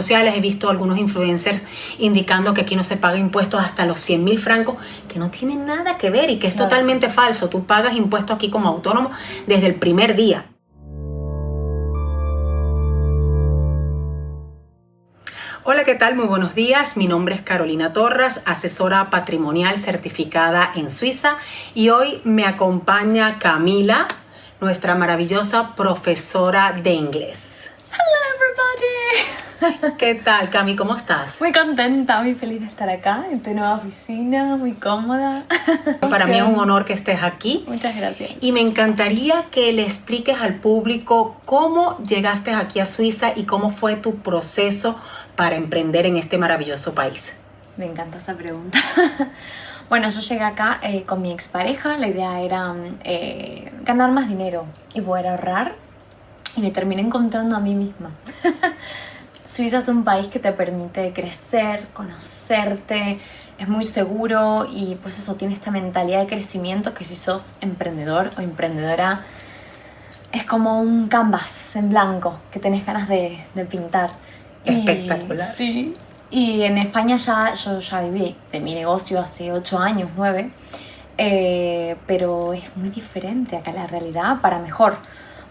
sociales he visto algunos influencers indicando que aquí no se paga impuestos hasta los 100.000 francos, que no tienen nada que ver y que es totalmente falso. Tú pagas impuestos aquí como autónomo desde el primer día. Hola, ¿qué tal? Muy buenos días. Mi nombre es Carolina Torras, asesora patrimonial certificada en Suiza, y hoy me acompaña Camila, nuestra maravillosa profesora de inglés. Hello everybody. ¿Qué tal, Cami? ¿Cómo estás? Muy contenta, muy feliz de estar acá en tu nueva oficina, muy cómoda. Para mí es un honor que estés aquí. Muchas gracias. Y me encantaría que le expliques al público cómo llegaste aquí a Suiza y cómo fue tu proceso para emprender en este maravilloso país. Me encanta esa pregunta. Bueno, yo llegué acá con mi expareja. La idea era ganar más dinero y poder ahorrar. Y me terminé encontrando a mí misma. Suiza es un país que te permite crecer, conocerte, es muy seguro y pues eso, tiene esta mentalidad de crecimiento que si sos emprendedor o emprendedora es como un canvas en blanco que tenés ganas de pintar. Espectacular. Sí. Y en España yo ya viví de mi negocio hace 8 años, 9, pero es muy diferente acá la realidad para mejor,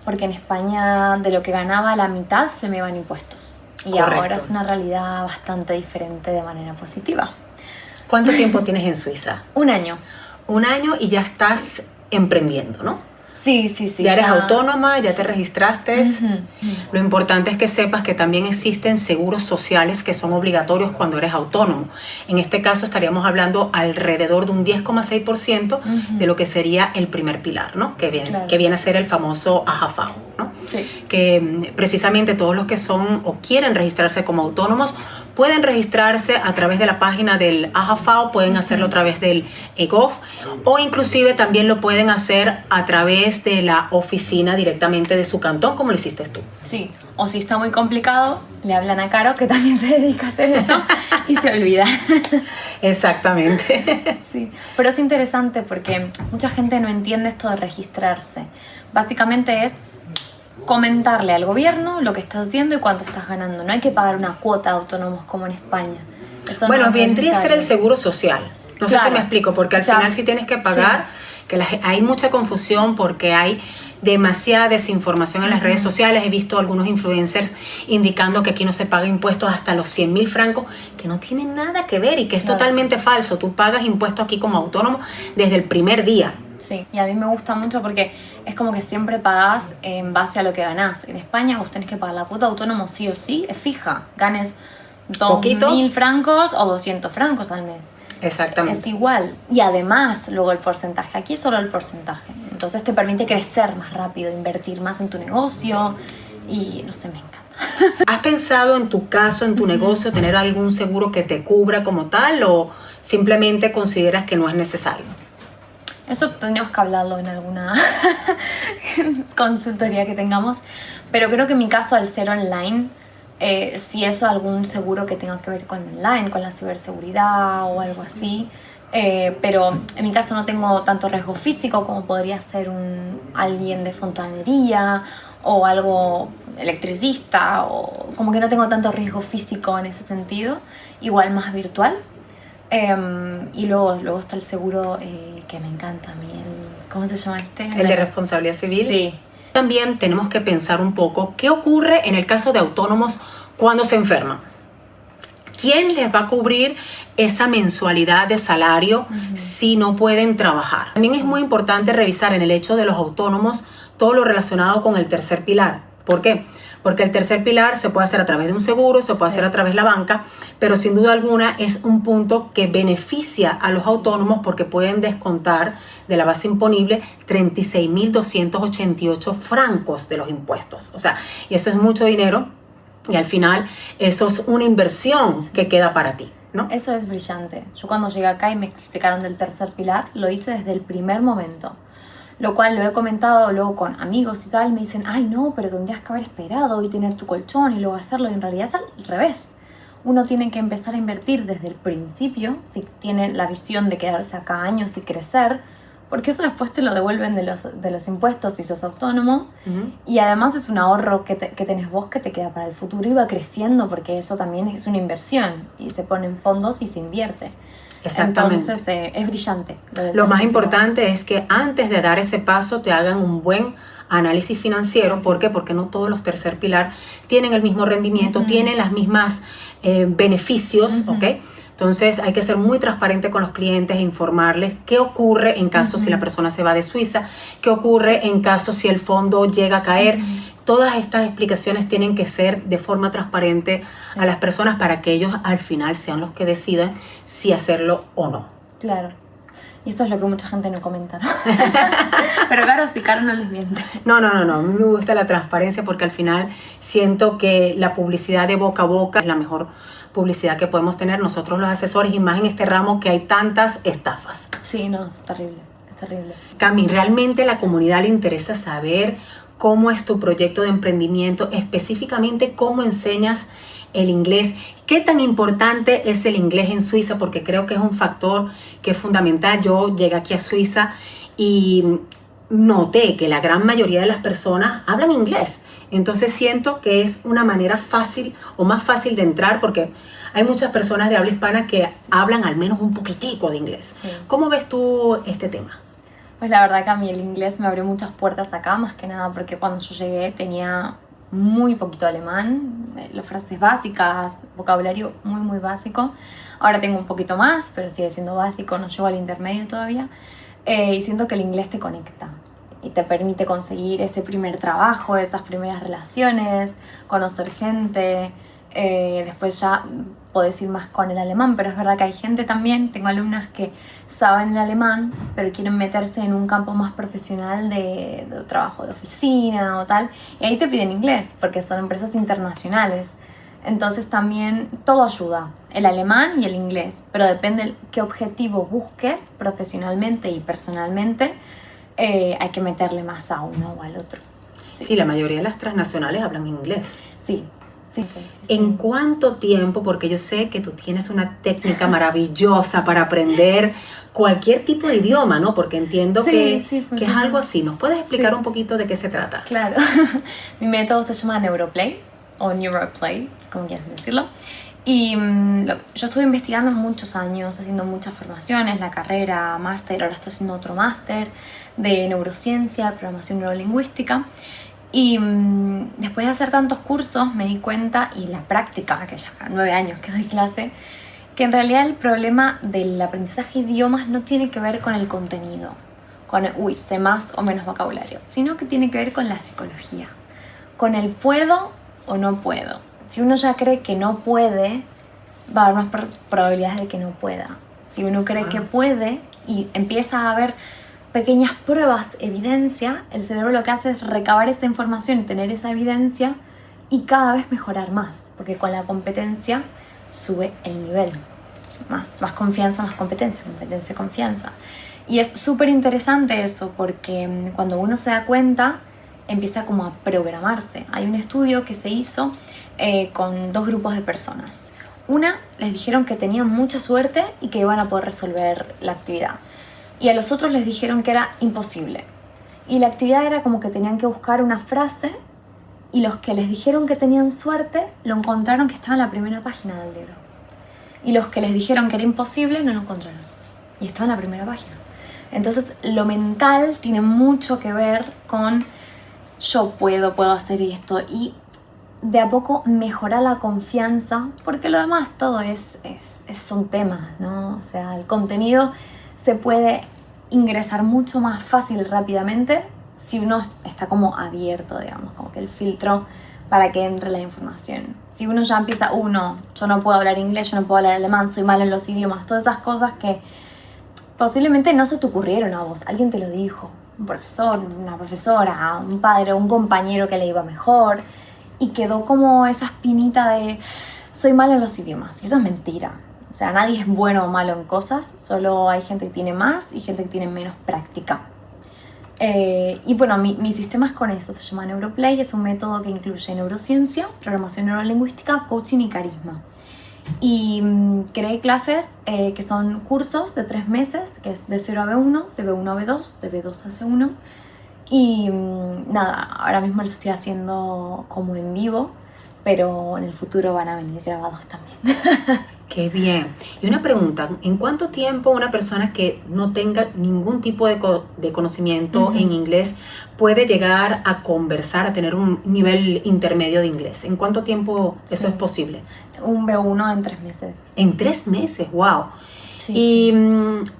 porque en España de lo que ganaba la mitad se me van impuestos. Y Correcto. Ahora es una realidad bastante diferente de manera positiva. ¿Cuánto tiempo tienes en Suiza? 1 año. 1 año y ya estás emprendiendo, ¿no? Sí. Ya eres autónoma, ya te registraste. Uh-huh. Lo importante es que sepas que también existen seguros sociales que son obligatorios cuando eres autónomo. En este caso estaríamos hablando alrededor de un 10,6% de lo que sería el primer pilar, ¿no? Que viene a ser el famoso AJFAO, ¿no? Sí. Que precisamente todos los que son o quieren registrarse como autónomos pueden registrarse a través de la página del AJFAO, pueden hacerlo a través del EGOV o inclusive también lo pueden hacer a través de la oficina directamente de su cantón, como lo hiciste tú. Sí, o si está muy complicado, le hablan a Caro, que también se dedica a hacer eso, y se olvida. Exactamente. Sí, pero es interesante porque mucha gente no entiende esto de registrarse. Básicamente es comentarle al gobierno lo que estás haciendo y cuánto estás ganando. No hay que pagar una cuota de autónomos como en España. Eso bueno, no vendría a ser el seguro social. No sé si me explico, porque al final sí tienes que pagar, que hay mucha confusión porque hay demasiada desinformación en las redes sociales. He visto algunos influencers indicando que aquí no se paga impuestos hasta los 100.000 francos, que no tienen nada que ver y que es totalmente falso. Tú pagas impuestos aquí como autónomo desde el primer día. Sí, y a mí me gusta mucho porque es como que siempre pagás en base a lo que ganás. En España vos tenés que pagar la cuota de autónomo sí o sí, es fija. Ganes 2.000 francos o 200 francos al mes. Exactamente. Es igual. Y además, luego el porcentaje. Aquí es solo el porcentaje. Entonces te permite crecer más rápido, invertir más en tu negocio. Y no sé, me encanta. ¿Has pensado en tu caso, en tu negocio, tener algún seguro que te cubra como tal o simplemente consideras que no es necesario? Eso tendríamos que hablarlo en alguna consultoría que tengamos. Pero creo que en mi caso, al ser online, si eso algún seguro que tenga que ver con online, con la ciberseguridad o algo así. Pero en mi caso no tengo tanto riesgo físico como podría ser alguien de fontanería o algo electricista, o como que no tengo tanto riesgo físico en ese sentido, igual más virtual. Y luego está el seguro que me encanta a mí, ¿cómo se llama este? El de responsabilidad civil. Sí. También tenemos que pensar un poco qué ocurre en el caso de autónomos cuando se enferman. ¿Quién les va a cubrir esa mensualidad de salario si no pueden trabajar? También es muy importante revisar en el hecho de los autónomos todo lo relacionado con el tercer pilar. ¿Por qué? Porque el tercer pilar se puede hacer a través de un seguro, se puede hacer a través de la banca, pero sin duda alguna es un punto que beneficia a los autónomos porque pueden descontar de la base imponible 36.288 francos de los impuestos. O sea, y eso es mucho dinero y al final eso es una inversión que queda para ti, ¿no? Eso es brillante. Yo cuando llegué acá y me explicaron del tercer pilar, lo hice desde el primer momento. Lo cual lo he comentado luego con amigos y tal, me dicen, ay no, pero tendrías que haber esperado y tener tu colchón y luego hacerlo. Y en realidad es al revés. Uno tiene que empezar a invertir desde el principio, si tiene la visión de quedarse acá años y crecer, porque eso después te lo devuelven de los impuestos si sos autónomo, y además es un ahorro que tenés vos que te queda para el futuro y va creciendo, porque eso también es una inversión y se ponen fondos y se invierte. Exactamente. Entonces es brillante. Lo más importante es que antes de dar ese paso te hagan un buen análisis financiero. ¿Por qué? Porque no todos los tercer pilar tienen el mismo rendimiento, tienen las mismas beneficios, ¿ok? Entonces hay que ser muy transparente con los clientes e informarles qué ocurre en caso si la persona se va de Suiza, qué ocurre en caso si el fondo llega a caer. Todas estas explicaciones tienen que ser de forma transparente a las personas para que ellos al final sean los que decidan si hacerlo o no. Claro. Y esto es lo que mucha gente no comenta, ¿no? Pero claro, si Caro no les miente. No. A mí me gusta la transparencia porque al final siento que la publicidad de boca a boca es la mejor publicidad que podemos tener nosotros los asesores, y más en este ramo que hay tantas estafas. Sí, no, es terrible, es terrible. Cami, ¿realmente a la comunidad le interesa saber cómo es tu proyecto de emprendimiento? Específicamente, ¿cómo enseñas el inglés? ¿Qué tan importante es el inglés en Suiza? Porque creo que es un factor que es fundamental. Yo llegué aquí a Suiza y noté que la gran mayoría de las personas hablan inglés. Entonces siento que es una manera fácil o más fácil de entrar, porque hay muchas personas de habla hispana que hablan al menos un poquitico de inglés. Sí. ¿Cómo ves tú este tema? Pues la verdad que a mí el inglés me abrió muchas puertas acá, más que nada porque cuando yo llegué tenía muy poquito alemán, las frases básicas, vocabulario muy básico. Ahora tengo un poquito más, pero sigue siendo básico, no llego al intermedio todavía. Y siento que el inglés te conecta y te permite conseguir ese primer trabajo, esas primeras relaciones, conocer gente. Después ya podés ir más con el alemán, pero es verdad que hay gente también, tengo alumnas que saben el alemán, pero quieren meterse en un campo más profesional de trabajo de oficina o tal, y ahí te piden inglés, porque son empresas internacionales. Entonces también todo ayuda, el alemán y el inglés, pero depende de qué objetivo busques profesionalmente y personalmente, hay que meterle más a uno o al otro. Sí, la mayoría de las transnacionales hablan inglés. Sí. ¿En cuánto tiempo? Porque yo sé que tú tienes una técnica maravillosa para aprender cualquier tipo de idioma, ¿no? Porque entiendo que es algo así. ¿Nos puedes explicar un poquito de qué se trata? Claro. Mi método se llama Neuroplay o Neuroplay, como quieras decirlo. Y yo estuve investigando muchos años, haciendo muchas formaciones, la carrera, máster, ahora estoy haciendo otro máster de neurociencia, programación neurolingüística. Y después de hacer tantos cursos me di cuenta, y la práctica, que ya 9 años que doy clase, que en realidad el problema del aprendizaje de idiomas no tiene que ver con el contenido, con sé más o menos vocabulario, sino que tiene que ver con la psicología, con el puedo o no puedo. Si uno ya cree que no puede, va a haber más probabilidades de que no pueda. Si uno cree que puede y empieza a ver pequeñas pruebas, evidencia, el cerebro lo que hace es recabar esa información, tener esa evidencia y cada vez mejorar más, porque con la competencia sube el nivel. Más confianza, más competencia, confianza. Y es súper interesante eso, porque cuando uno se da cuenta, empieza como a programarse. Hay un estudio que se hizo con 2 grupos de personas. Una, les dijeron que tenían mucha suerte y que iban a poder resolver la actividad. Y a los otros les dijeron que era imposible. Y la actividad era como que tenían que buscar una frase, y los que les dijeron que tenían suerte lo encontraron que estaba en la primera página del libro. Y los que les dijeron que era imposible no lo encontraron. Y estaba en la primera página. Entonces lo mental tiene mucho que ver con yo puedo hacer esto, y de a poco mejorar la confianza, porque lo demás todo son temas, ¿no? O sea, el contenido se puede ingresar mucho más fácil, rápidamente, si uno está como abierto, digamos, como que el filtro para que entre la información. Si uno ya empieza, no, yo no puedo hablar inglés, yo no puedo hablar alemán, soy malo en los idiomas, todas esas cosas que posiblemente no se te ocurrieron a vos, alguien te lo dijo, un profesor, una profesora, un padre, un compañero que le iba mejor, y quedó como esa espinita de soy malo en los idiomas, y eso es mentira. O sea, nadie es bueno o malo en cosas, solo hay gente que tiene más y gente que tiene menos práctica. Y bueno, mi sistema es con eso, se llama Neuroplay, es un método que incluye neurociencia, programación neurolingüística, coaching y carisma. Y creé clases que son cursos de 3 meses, que es de 0 a B1, de B1 a B2, de B2 a C1. Y nada, ahora mismo lo estoy haciendo como en vivo, pero en el futuro van a venir grabados también. Qué bien. Y una pregunta, ¿en cuánto tiempo una persona que no tenga ningún tipo de conocimiento en inglés puede llegar a conversar, a tener un nivel intermedio de inglés? ¿En cuánto tiempo eso es posible? Un B1 en 3 meses. En 3 meses, wow. Sí. Y,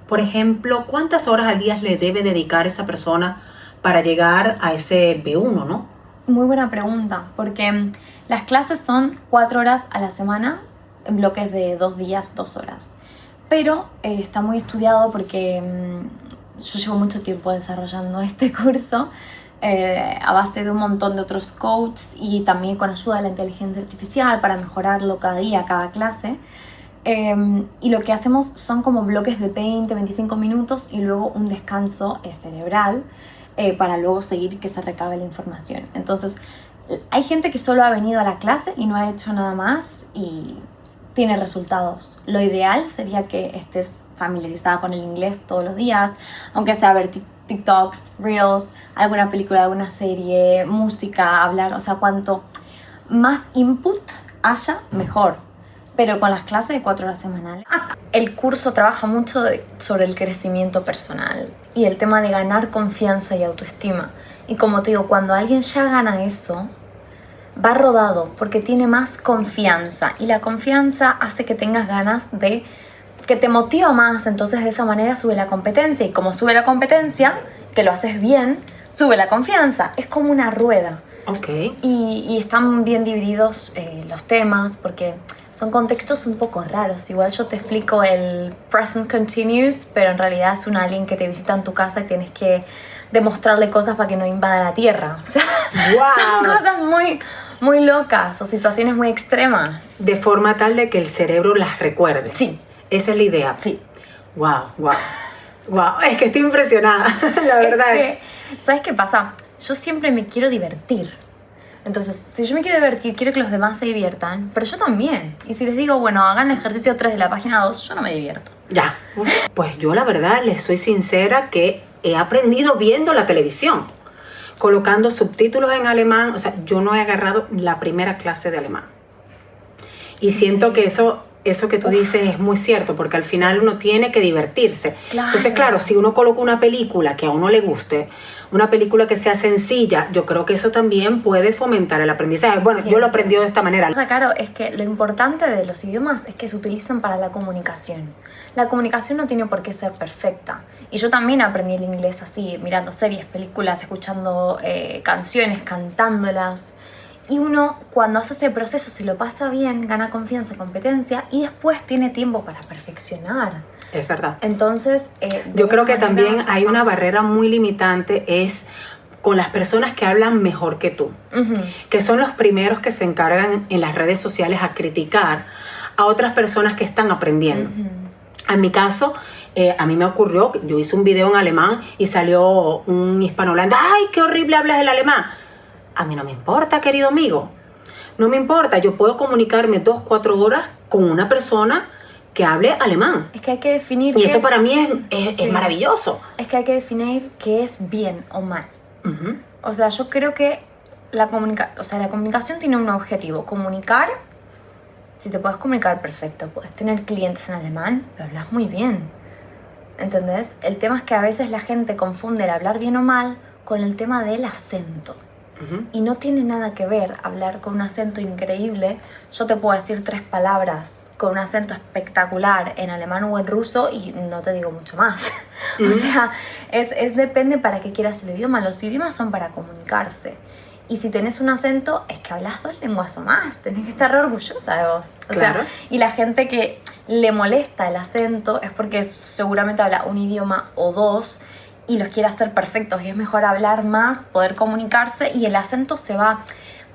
por ejemplo, ¿cuántas horas al día le debe dedicar esa persona para llegar a ese B1, no? Muy buena pregunta, porque las clases son 4 horas a la semana, en bloques de 2 días, 2 horas. Pero está muy estudiado porque yo llevo mucho tiempo desarrollando este curso a base de un montón de otros coaches y también con ayuda de la inteligencia artificial para mejorarlo cada día, cada clase. Y lo que hacemos son como bloques de 20, 25 minutos y luego un descanso cerebral para luego seguir que se recabe la información. Entonces, hay gente que solo ha venido a la clase y no ha hecho nada más y tiene resultados. Lo ideal sería que estés familiarizada con el inglés todos los días, aunque sea ver TikToks, Reels, alguna película, alguna serie, música, hablar, o sea, cuanto más input haya, mejor. Pero con las clases de 4 horas semanales. El curso trabaja mucho sobre el crecimiento personal y el tema de ganar confianza y autoestima. Y como te digo, cuando alguien ya gana eso, va rodado porque tiene más confianza y la confianza hace que tengas ganas de que te motiva más, entonces de esa manera sube la competencia y como sube la competencia, que lo haces bien, sube la confianza, es como una rueda. Okay. Y están bien divididos los temas porque son contextos un poco raros. Igual yo te explico el present continuous, pero en realidad es un alien que te visita en tu casa y tienes que demostrarle cosas para que no invada la tierra. O sea, son cosas muy locas o situaciones muy extremas. De forma tal de que el cerebro las recuerde. Sí. Esa es la idea. Sí. Wow. Es que estoy impresionada, la verdad. Es que, ¿sabes qué pasa? Yo siempre me quiero divertir. Entonces, si yo me quiero divertir, quiero que los demás se diviertan, pero yo también. Y si les digo, bueno, hagan ejercicio 3 de la página 2, yo no me divierto. Ya. Pues yo la verdad, les soy sincera que he aprendido viendo la televisión, colocando subtítulos en alemán. O sea, yo no he agarrado la primera clase de alemán. Y siento que eso que tú dices es muy cierto, porque al final uno tiene que divertirse. Claro. Entonces, claro, si uno coloca una película que a uno le guste, una película que sea sencilla, yo creo que eso también puede fomentar el aprendizaje. Bueno, sí. Yo lo aprendí de esta manera. O sea, claro, es que lo importante de los idiomas es que se utilizan para la comunicación. La comunicación no tiene por qué ser perfecta. Y yo también aprendí el inglés así, mirando series, películas, escuchando canciones, cantándolas. Y uno, cuando hace ese proceso, si lo pasa bien, gana confianza, competencia y después tiene tiempo para perfeccionar. Es verdad. Entonces, yo creo que también hay una barrera muy limitante, es con las personas que hablan mejor que tú, que son los primeros que se encargan en las redes sociales a criticar a otras personas que están aprendiendo. En mi caso, a mí me ocurrió, yo hice un video en alemán y salió un hispanohablante. ¡Ay, qué horrible hablas el alemán! A mí no me importa, querido amigo. No me importa. Yo puedo comunicarme 2-4 horas con una persona que hable alemán. Es que hay que definir. Y eso para mí es maravilloso. Es que hay que definir qué es bien o mal. O sea, yo creo que la comunicación tiene un objetivo. Comunicar, si te puedes comunicar perfecto, puedes tener clientes en alemán, lo hablas muy bien. ¿Entendés? El tema es que a veces la gente confunde el hablar bien o mal con el tema del acento. Y no tiene nada que ver hablar con un acento increíble. Yo te puedo decir 3 palabras con un acento espectacular en alemán o en ruso y no te digo mucho más. O sea, es depende para qué quieras el idioma. Los idiomas son para comunicarse. Y si tenés un acento, es que hablas 2 lenguas o más. Tenés que estar orgullosa de vos. O sea, y la gente que le molesta el acento es porque seguramente habla un idioma o 2 y los quiere hacer perfectos. Y es mejor hablar más, poder comunicarse y el acento se va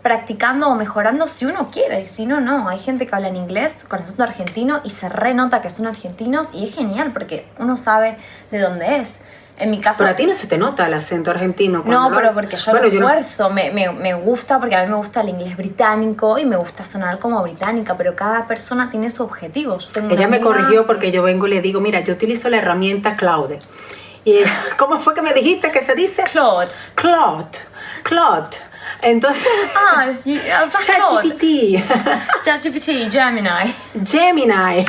practicando o mejorando si uno quiere. Si no, no. Hay gente que habla en inglés con acento argentino y se renota que son argentinos y es genial porque uno sabe de dónde es. En mi caso... Pero a ti no se te nota el acento argentino. No, pero porque yo bueno, lo esfuerzo, me gusta, porque a mí me gusta el inglés británico y me gusta sonar como británica, pero cada persona tiene su objetivo. Ella me corrigió porque yo vengo y le digo, mira, yo utilizo la herramienta Claude. Y ¿cómo fue que me dijiste que se dice? Claude. Entonces, ChatGPT. ChatGPT, Gemini.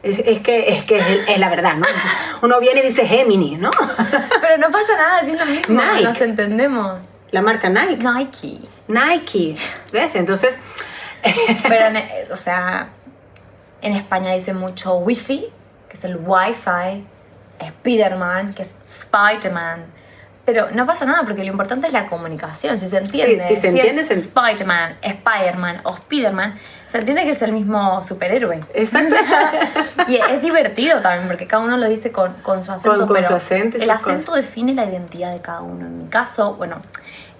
Es que es la verdad, ¿no? Uno viene y dice Gemini, ¿no? Pero no pasa nada, es lo mismo. Nike. Nos entendemos. La marca Nike. Nike. ¿Ves? Entonces... Pero, o sea, en España dicen mucho Wi-Fi, que es el Wi-Fi, Spiderman, que es Spiderman. Pero no pasa nada porque lo importante es la comunicación, si se entiende. Sí, si se entiende. Es Spiderman o Spiderman, se entiende que es el mismo superhéroe. Exacto. Y es divertido también porque cada uno lo dice con su acento. Con pero su acento y el sus acento cosas. define la identidad de cada uno. En mi caso, bueno,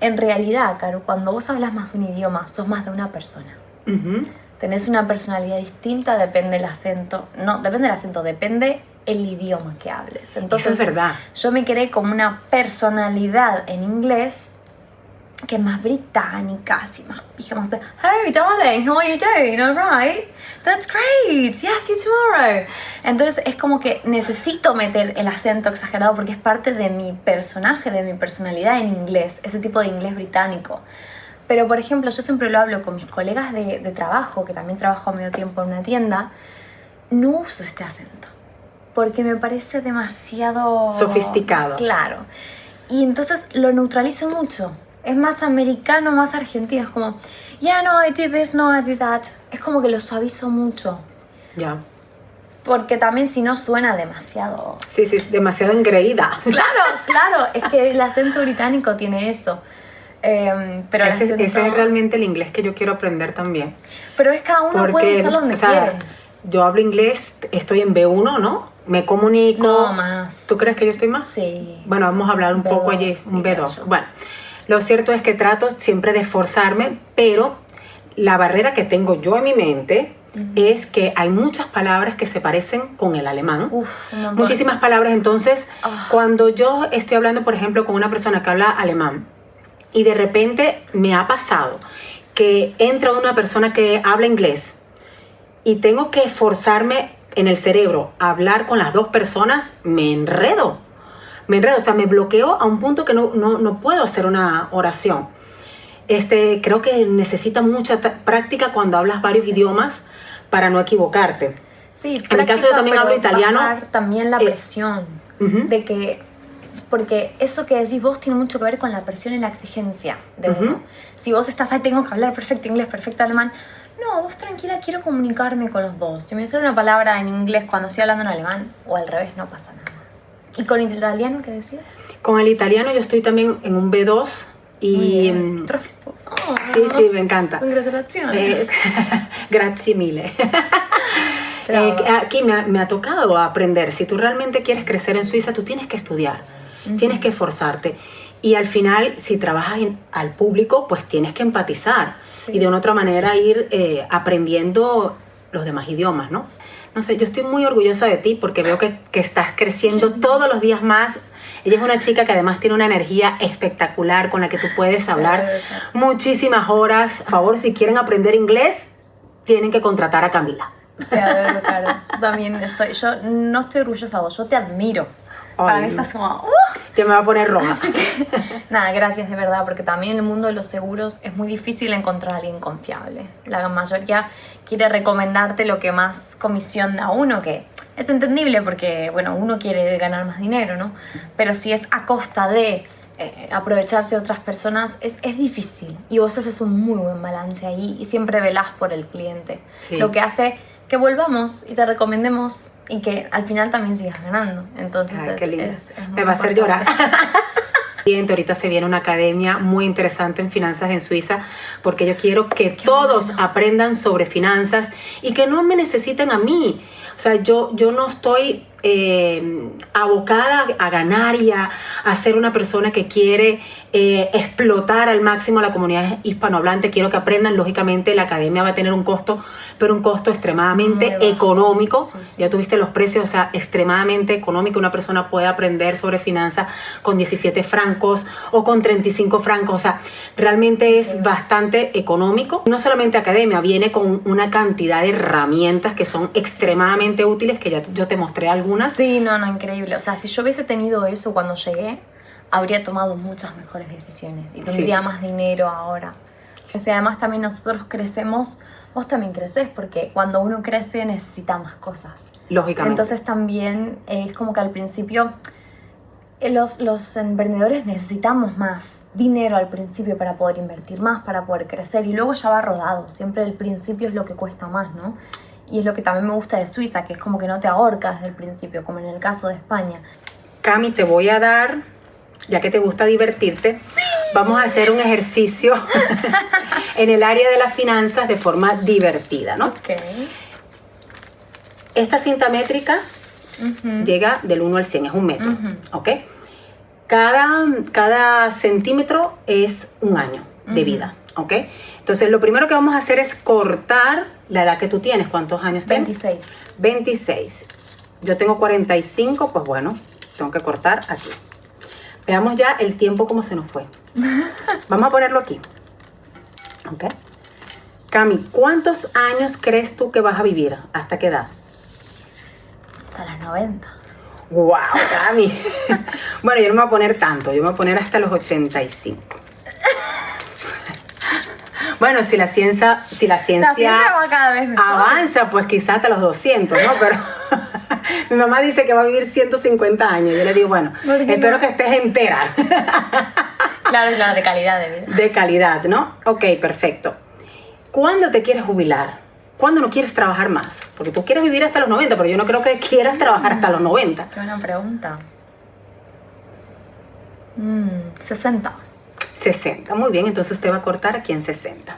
en realidad, Caro, cuando vos hablas más de un idioma, sos más de una persona. Uh-huh. Tenés una personalidad distinta, depende del acento. No, depende del acento, depende el idioma que hables. Entonces, eso es verdad. Yo me creé como una personalidad en inglés que es más británica, así más pija, más de "Hey darling, how are you doing? All right? That's great. Yes, see you tomorrow." Entonces es como que necesito meter el acento exagerado porque es parte de mi personaje, de mi personalidad en inglés, ese tipo de inglés británico. Pero, por ejemplo, yo siempre lo hablo con mis colegas de trabajo, que también trabajo a medio tiempo en una tienda, no uso este acento, porque me parece demasiado... sofisticado. Claro. Y entonces lo neutralizo mucho. Es más americano, más argentino. Es como, yeah, no, I did this, no, I did that. Es como que lo suavizo mucho. Ya. Porque también si no suena demasiado... Sí, demasiado engreída. Claro, es que el acento británico tiene eso. Pero ese es realmente el inglés que yo quiero aprender también. Pero es cada uno puede usarlo donde quiere. Yo hablo inglés, estoy en B1, ¿no? Me comunico. No, más. ¿Tú crees que yo estoy más? Sí. Bueno, vamos a hablar un B2, poco allí, sí, un B2. eso. Bueno, lo cierto es que trato siempre de esforzarme, pero la barrera que tengo yo en mi mente es que hay muchas palabras que se parecen con el alemán. Uf, un montón. Muchísimas palabras. Entonces, cuando yo estoy hablando, por ejemplo, con una persona que habla alemán y de repente me ha pasado que entra una persona que habla inglés y tengo que esforzarme en el cerebro a hablar con las dos personas, me enredo, o sea, me bloqueo a un punto que no puedo hacer una oración. Creo que necesita mucha práctica cuando hablas varios idiomas para no equivocarte. Sí, en mi caso yo también hablo italiano. Bajar también la presión de que, porque eso que decís vos tiene mucho que ver con la presión y la exigencia de uno. Si vos estás ahí, tengo que hablar perfecto inglés, perfecto alemán. No, vos tranquila, quiero comunicarme con los dos. Si me sale una palabra en inglés cuando estoy hablando en alemán o al revés, no pasa nada. ¿Y con el italiano qué decías? Con el italiano yo estoy también en un B2 y... Sí, me encanta. Congratulaciones. Grazie mille. Aquí me ha tocado aprender. Si tú realmente quieres crecer en Suiza, tú tienes que estudiar, tienes que esforzarte. Y al final, si trabajas al público, pues tienes que empatizar y de una otra manera ir aprendiendo los demás idiomas, ¿no? No sé, yo estoy muy orgullosa de ti porque veo que estás creciendo todos los días más. Ella es una chica que además tiene una energía espectacular con la que tú puedes hablar muchísimas horas. Por favor, si quieren aprender inglés, tienen que contratar a Camila. Te adoro, Caro. También yo no estoy orgullosa de vos, yo te admiro. Para mí estás como... Yo me voy a poner roja. Nada, gracias de verdad, porque también en el mundo de los seguros es muy difícil encontrar a alguien confiable. La mayoría quiere recomendarte lo que más comisión da uno, que es entendible porque, bueno, uno quiere ganar más dinero, ¿no? Pero si es a costa de aprovecharse de otras personas, es difícil. Y vos haces un muy buen balance ahí y siempre velás por el cliente. Sí. Lo que hace que volvamos y te recomendemos y que al final también sigas ganando. Entonces qué lindo. Es me va a hacer llorar. Ahorita se viene una academia muy interesante en finanzas en Suiza porque yo quiero que todos aprendan sobre finanzas y que no me necesiten a mí. O sea, yo no estoy abocada a ganar y a ser una persona que quiere explotar al máximo a la comunidad hispanohablante. Quiero que aprendan. Lógicamente la academia va a tener un costo, pero un costo extremadamente económico. Sí. Ya tuviste los precios, o sea, extremadamente económico. Una persona puede aprender sobre finanzas con 17 francos o con 35 francos. O sea, realmente es bastante económico. No solamente academia, viene con una cantidad de herramientas que son extremadamente útiles, que ya yo te mostré algunas. Sí, no, increíble. O sea, si yo hubiese tenido eso cuando llegué, habría tomado muchas mejores decisiones y tendría más dinero ahora. Sí. O sea, además también nosotros crecemos, vos también creces, porque cuando uno crece necesita más cosas. Lógicamente. Entonces también es como que al principio los emprendedores necesitamos más dinero al principio para poder invertir más, para poder crecer, y luego ya va rodado. Siempre el principio es lo que cuesta más, ¿no? Y es lo que también me gusta de Suiza, que es como que no te ahorca desde el principio, como en el caso de España. Cami, te voy a dar, ya que te gusta divertirte, vamos a hacer un ejercicio en el área de las finanzas de forma divertida, ¿no? Ok. Esta cinta métrica llega del 1 al 100, es 1 metro, ¿ok? Cada centímetro es un año de vida, ¿ok? Entonces, lo primero que vamos a hacer es cortar la edad que tú tienes. ¿Cuántos años tienes? 26. 26. Yo tengo 45, pues bueno, tengo que cortar aquí. Veamos ya el tiempo cómo se nos fue. Vamos a ponerlo aquí. ¿Ok? Cami, ¿cuántos años crees tú que vas a vivir? ¿Hasta qué edad? Hasta las 90. ¡Wow, Cami! Bueno, yo no me voy a poner tanto. Yo me voy a poner hasta los 85. Bueno, si la ciencia va cada vez mejor. Avanza, pues quizás hasta los 200, ¿no? Pero mi mamá dice que va a vivir 150 años. Yo le digo, bueno, espero que estés entera. Claro, de calidad de vida. De calidad, ¿no? Ok, perfecto. ¿Cuándo te quieres jubilar? ¿Cuándo no quieres trabajar más? Porque tú quieres vivir hasta los 90, pero yo no creo que quieras trabajar hasta los 90. Qué buena pregunta. 60. 60, muy bien, entonces usted va a cortar aquí en 60.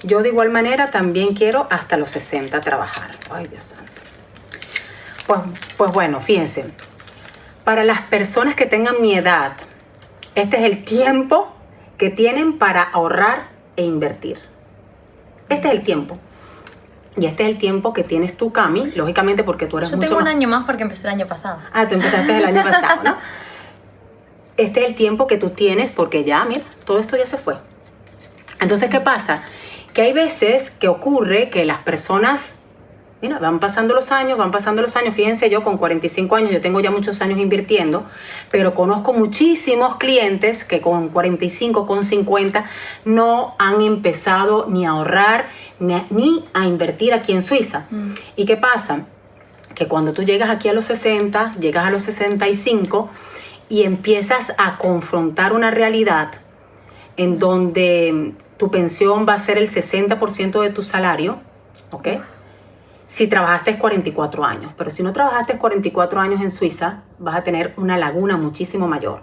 Yo de igual manera también quiero hasta los 60 trabajar. Ay, Dios santo. Pues bueno, fíjense, para las personas que tengan mi edad, este es el tiempo que tienen para ahorrar e invertir. Este es el tiempo. Y este es el tiempo que tienes tú, Cami, lógicamente porque tú eres mucho más... Yo tengo un año más porque empecé el año pasado. Ah, tú empezaste el año pasado, ¿no? Este es el tiempo que tú tienes porque ya, mira, todo esto ya se fue. Entonces, ¿qué pasa? Que hay veces que ocurre que las personas, mira, van pasando los años. Fíjense, yo con 45 años, yo tengo ya muchos años invirtiendo, pero conozco muchísimos clientes que con 45, con 50, no han empezado ni a ahorrar ni a invertir aquí en Suiza. ¿Y qué pasa? Que cuando tú llegas aquí a los 60, llegas a los 65... y empiezas a confrontar una realidad en donde tu pensión va a ser el 60% de tu salario, ¿ok? Si trabajaste 44 años, pero si no trabajaste 44 años en Suiza, vas a tener una laguna muchísimo mayor.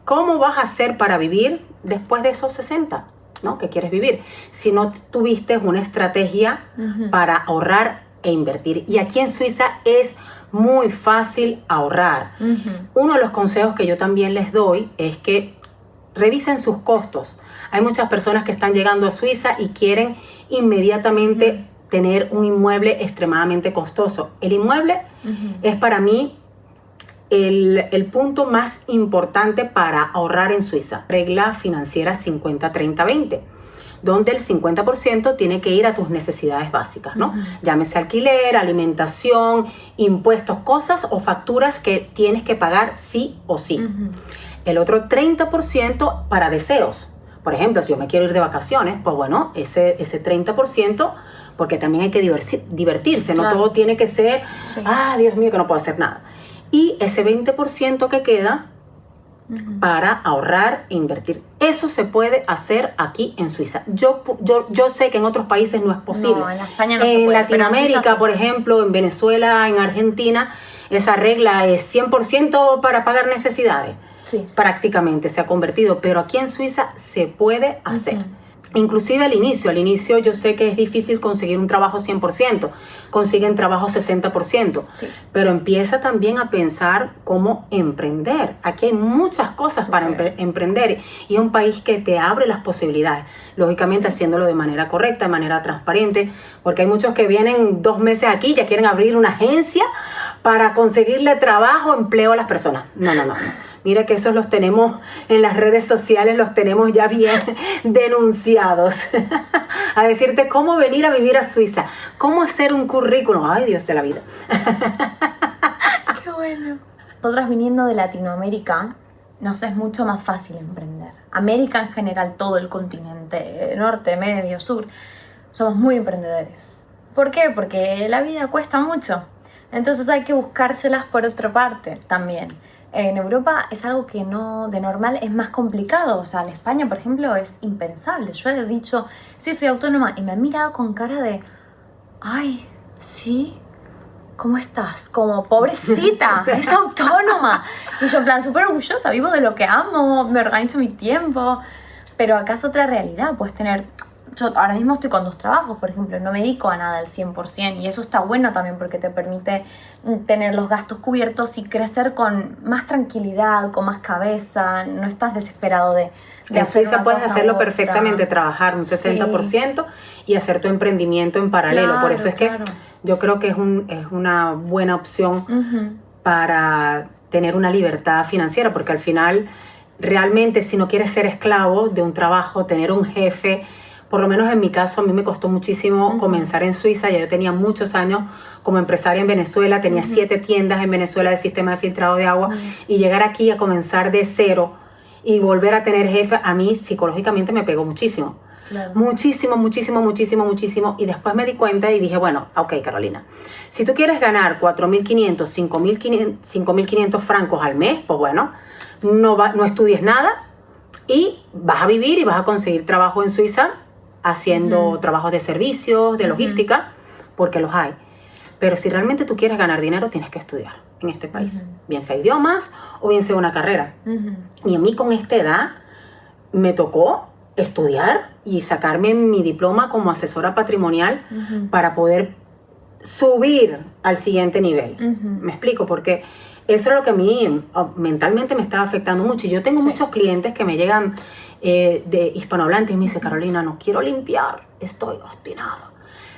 ¿Cómo vas a hacer para vivir después de esos 60, ¿no? que quieres vivir? Si no tuviste una estrategia para ahorrar e invertir. Y aquí en Suiza es muy fácil ahorrar. Uno de los consejos que yo también les doy es que revisen sus costos. Hay muchas personas que están llegando a Suiza y quieren inmediatamente tener un inmueble extremadamente costoso. El inmueble es para mí el punto más importante para ahorrar en Suiza. Regla financiera 50-30-20. Donde el 50% tiene que ir a tus necesidades básicas, ¿no? Llámese alquiler, alimentación, impuestos, cosas o facturas que tienes que pagar sí o sí. El otro 30% para deseos. Por ejemplo, si yo me quiero ir de vacaciones, pues bueno, ese 30%, porque también hay que divertirse, no todo tiene que ser, Dios mío, que no puedo hacer nada. Y ese 20% que queda para ahorrar e invertir. Eso se puede hacer aquí en Suiza. Yo sé que en otros países no es posible. No, en España no se puede. En Suiza, Latinoamérica, por ejemplo, en Venezuela, en Argentina, esa regla es 100% para pagar necesidades. Sí. Prácticamente se ha convertido, pero aquí en Suiza se puede hacer. Inclusive al inicio yo sé que es difícil conseguir un trabajo 100%, consiguen trabajo 60%, Sí. pero empieza también a pensar cómo emprender. Aquí hay muchas cosas para emprender y es un país que te abre las posibilidades, lógicamente haciéndolo de manera correcta, de manera transparente, porque hay muchos que vienen 2 meses aquí y ya quieren abrir una agencia para conseguirle trabajo, empleo a las personas. No. Mira que esos los tenemos en las redes sociales, los tenemos ya bien denunciados. A decirte cómo venir a vivir a Suiza, cómo hacer un currículum. Ay, Dios de la vida. Qué bueno. Nosotras viniendo de Latinoamérica, nos es mucho más fácil emprender. América en general, todo el continente, norte, medio, sur, somos muy emprendedores. ¿Por qué? Porque la vida cuesta mucho. Entonces hay que buscárselas por otra parte también. En Europa es algo que no, de normal es más complicado. O sea, en España, por ejemplo, es impensable. Yo he dicho, sí, soy autónoma, y me han mirado con cara de, ay, sí, ¿cómo estás? Como, pobrecita, es autónoma. Y yo en plan, súper orgullosa, vivo de lo que amo, me organizo mi tiempo. Pero acá es otra realidad, puedes tener... Yo ahora mismo estoy con 2 trabajos, por ejemplo, no me dedico a nada al 100% y eso está bueno también porque te permite tener los gastos cubiertos y crecer con más tranquilidad, con más cabeza, no estás desesperado de en Suiza puedes hacerlo perfectamente, otra. trabajar un 60% y hacer tu emprendimiento en paralelo. Claro, por eso es que claro. yo creo que es una buena opción para tener una libertad financiera, porque al final realmente si no quieres ser esclavo de un trabajo, tener un jefe, por lo menos en mi caso, a mí me costó muchísimo comenzar en Suiza. Ya yo tenía muchos años como empresaria en Venezuela, tenía 7 tiendas en Venezuela de sistema de filtrado de agua y llegar aquí a comenzar de cero y volver a tener jefe, a mí psicológicamente me pegó muchísimo. Claro. Muchísimo. Y después me di cuenta y dije, bueno, ok, Carolina, si tú quieres ganar 4.500, 5.500 francos al mes, pues bueno, no estudies nada y vas a vivir y vas a conseguir trabajo en Suiza haciendo trabajos de servicios, de logística, porque los hay. Pero si realmente tú quieres ganar dinero, tienes que estudiar en este país. Bien sea idiomas o bien sea una carrera. Y a mí con esta edad me tocó estudiar y sacarme mi diploma como asesora patrimonial para poder subir al siguiente nivel. Me explico, porque eso es lo que a mí mentalmente me estaba afectando mucho. Y yo tengo muchos clientes que me llegan de hispanohablantes y me dicen, Carolina, no quiero limpiar, estoy obstinada.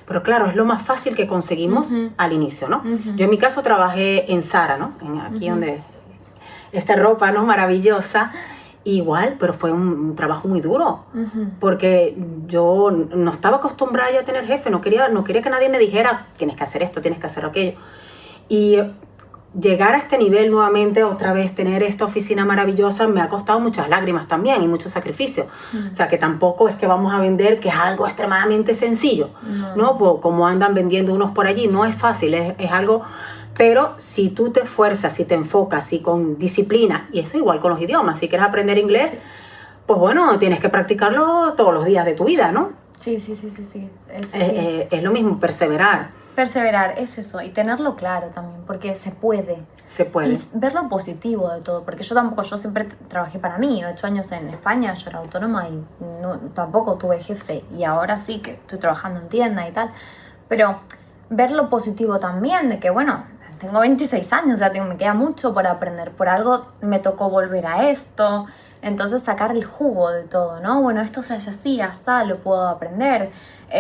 Pero claro, es lo más fácil que conseguimos al inicio, ¿no? Yo en mi caso trabajé en Zara, ¿no? Aquí donde esta ropa, ¿no? Maravillosa. Igual, pero fue un trabajo muy duro, porque yo no estaba acostumbrada ya a tener jefe, no quería que nadie me dijera, tienes que hacer esto, tienes que hacer aquello. Y llegar a este nivel nuevamente, otra vez tener esta oficina maravillosa, me ha costado muchas lágrimas también y mucho sacrificio. O sea, que tampoco es que vamos a vender, que es algo extremadamente sencillo, ¿no? Pues, como andan vendiendo unos por allí, no es fácil, es algo... Pero si tú te esfuerzas, si te enfocas, y con disciplina, y eso igual con los idiomas, si quieres aprender inglés, pues bueno, tienes que practicarlo todos los días de tu vida, ¿no? Sí. Es lo mismo, perseverar. Perseverar, es eso, y tenerlo claro también, porque se puede. Se puede. Y ver lo positivo de todo, porque yo siempre trabajé para mí, 8 años en España, yo era autónoma y tampoco tuve jefe, y ahora sí que estoy trabajando en tienda y tal, pero ver lo positivo también, de que bueno, tengo 26 años, o sea, me queda mucho por aprender, por algo me tocó volver a esto, entonces sacar el jugo de todo, ¿no? Bueno, esto se hace así, hasta lo puedo aprender,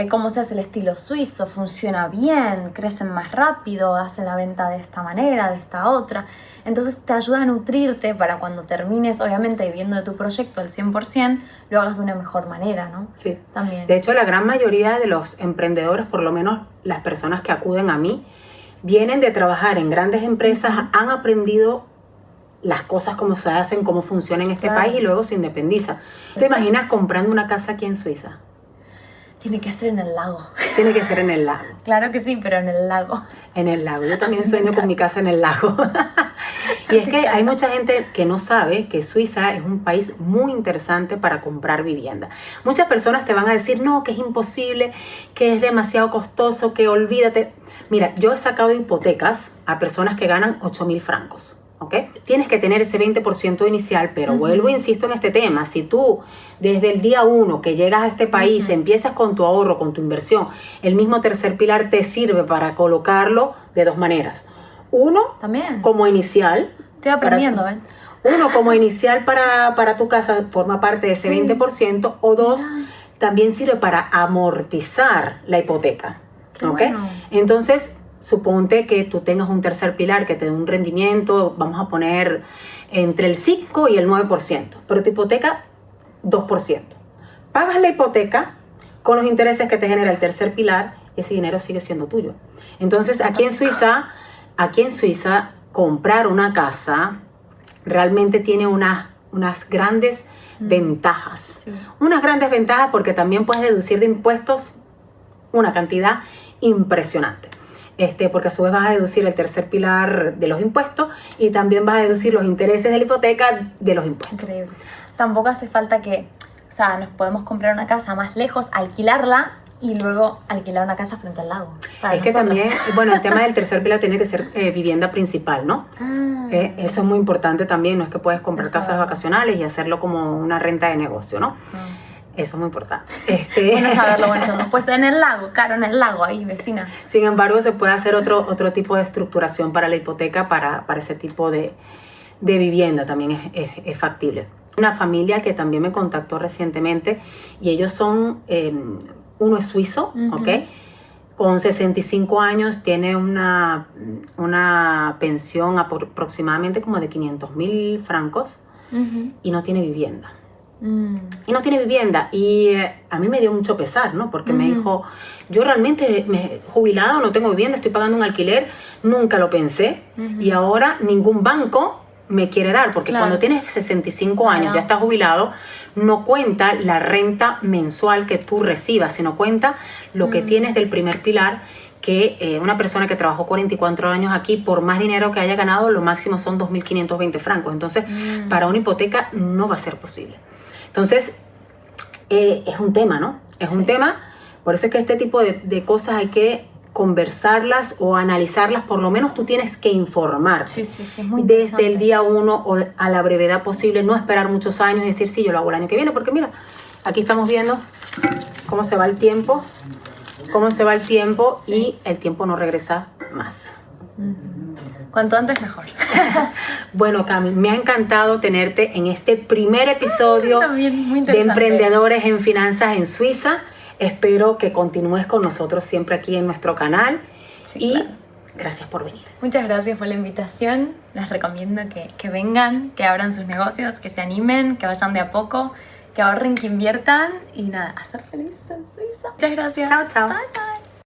cómo se hace el estilo suizo, funciona bien, crecen más rápido, hacen la venta de esta manera, de esta otra, entonces te ayuda a nutrirte para cuando termines, obviamente, viviendo de tu proyecto al 100%, lo hagas de una mejor manera, ¿no? Sí. También. De hecho, la gran mayoría de los emprendedores, por lo menos las personas que acuden a mí, vienen de trabajar en grandes empresas, han aprendido las cosas cómo se hacen, cómo funciona en este país y luego se independizan. ¿Te imaginas comprando una casa aquí en Suiza? Tiene que ser en el lago. Tiene que ser en el lago. Claro que sí, pero en el lago. En el lago. Yo también sueño con mi casa en el lago. Y es que hay mucha gente que no sabe que Suiza es un país muy interesante para comprar vivienda. Muchas personas te van a decir, no, que es imposible, que es demasiado costoso, que olvídate. Mira, yo he sacado hipotecas a personas que ganan 8.000 francos. ¿ok? Tienes que tener ese 20% inicial, pero vuelvo e insisto en este tema. Si tú desde el día 1 que llegas a este país empiezas con tu ahorro, con tu inversión, el mismo tercer pilar te sirve para colocarlo de 2 maneras. Uno, También. como inicial. Estoy aprendiendo, ¿ven? Uno, como inicial para tu casa, forma parte de ese 20%. O 2, también sirve para amortizar la hipoteca. Qué ¿Ok? bueno. Entonces, suponte que tú tengas un tercer pilar que te dé un rendimiento, vamos a poner entre el 5 y el 9%, pero tu hipoteca 2%. Pagas la hipoteca con los intereses que te genera el tercer pilar, ese dinero sigue siendo tuyo. Entonces, aquí en Suiza, comprar una casa realmente tiene unas grandes ventajas. Sí. Unas grandes ventajas porque también puedes deducir de impuestos una cantidad impresionante. Porque a su vez vas a deducir el tercer pilar de los impuestos y también vas a deducir los intereses de la hipoteca de los impuestos. Increíble. Tampoco hace falta que, o sea, nos podemos comprar una casa más lejos, alquilarla y luego alquilar una casa frente al lago. Es que también, bueno, el tema del tercer pilar tiene que ser vivienda principal, ¿no? Eso es muy importante también, no es que puedes comprar casas vacacionales y hacerlo como una renta de negocio, ¿no? Eso es muy importante. Bueno saberlo, bueno saberlo. Pues en el lago, claro, en el lago, ahí, vecinas. Sin embargo, se puede hacer otro tipo de estructuración para la hipoteca, para ese tipo de vivienda también es factible. Una familia que también me contactó recientemente y ellos son, uno es suizo, ¿ok? Con 65 años tiene una pensión aproximadamente como de 500.000 francos y no tiene vivienda. Y no tiene vivienda y a mí me dio mucho pesar, ¿no? Porque me dijo, yo realmente me he jubilado, no tengo vivienda, estoy pagando un alquiler, nunca lo pensé y ahora ningún banco me quiere dar, porque cuando tienes 65 años, ya estás jubilado, no cuenta la renta mensual que tú recibas, sino cuenta lo que tienes del primer pilar, que una persona que trabajó 44 años aquí, por más dinero que haya ganado, lo máximo son 2.520 francos. Entonces, para una hipoteca no va a ser posible. Entonces, es un tema, ¿no? Es un tema, por eso es que este tipo de cosas hay que conversarlas o analizarlas, por lo menos tú tienes que informarte. Sí, es muy desde el día 1 o a la brevedad posible, no esperar muchos años y decir, sí, yo lo hago el año que viene, porque mira, aquí estamos viendo cómo se va el tiempo, y el tiempo no regresa más. Cuanto antes mejor. Bueno, Cami, me ha encantado tenerte en este primer episodio También, muy de interesante. Emprendedores en Finanzas en Suiza. Espero que continúes con nosotros siempre aquí en nuestro canal y gracias por venir. Muchas gracias por la invitación. Les recomiendo que vengan, que abran sus negocios, que se animen, que vayan de a poco, que ahorren, que inviertan y nada, a ser felices en Suiza. Muchas gracias. Chao, chao. Bye, bye.